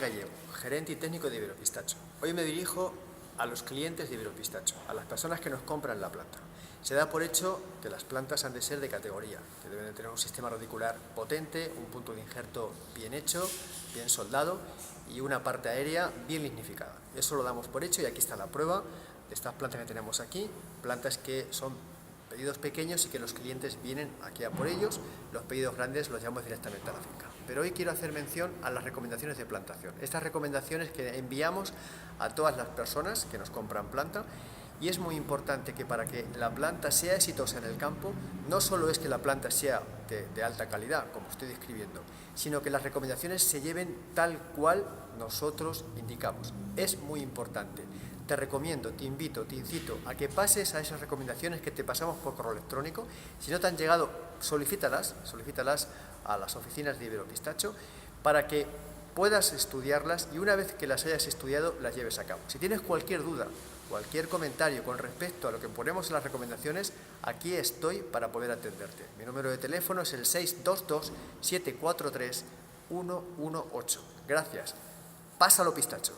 Gallego, gerente y técnico de Iberopistacho. Hoy me dirijo a los clientes de Iberopistacho, a las personas que nos compran la planta. Se da por hecho que las plantas han de ser de categoría, que deben de tener un sistema radicular potente, un punto de injerto bien hecho, bien soldado y una parte aérea bien lignificada. Eso lo damos por hecho y aquí está la prueba de estas plantas que tenemos aquí, plantas que son pedidos pequeños y que los clientes vienen aquí a por ellos, los pedidos grandes los llevamos directamente a la finca. Pero hoy quiero hacer mención a las recomendaciones de plantación, estas recomendaciones que enviamos a todas las personas que nos compran planta. Y es muy importante que para que la planta sea exitosa en el campo, no solo es que la planta sea de alta calidad, como estoy describiendo, sino que las recomendaciones se lleven tal cual nosotros indicamos. Es muy importante. Te recomiendo, te invito, te incito a que pases a esas recomendaciones que te pasamos por correo electrónico. Si no te han llegado, solicítalas a las oficinas de Iberopistacho para que puedas estudiarlas y una vez que las hayas estudiado, las lleves a cabo. Si tienes cualquier duda, cualquier comentario con respecto a lo que ponemos en las recomendaciones, aquí estoy para poder atenderte. Mi número de teléfono es el 622 743 118. Gracias. Pásalo, Pistacho.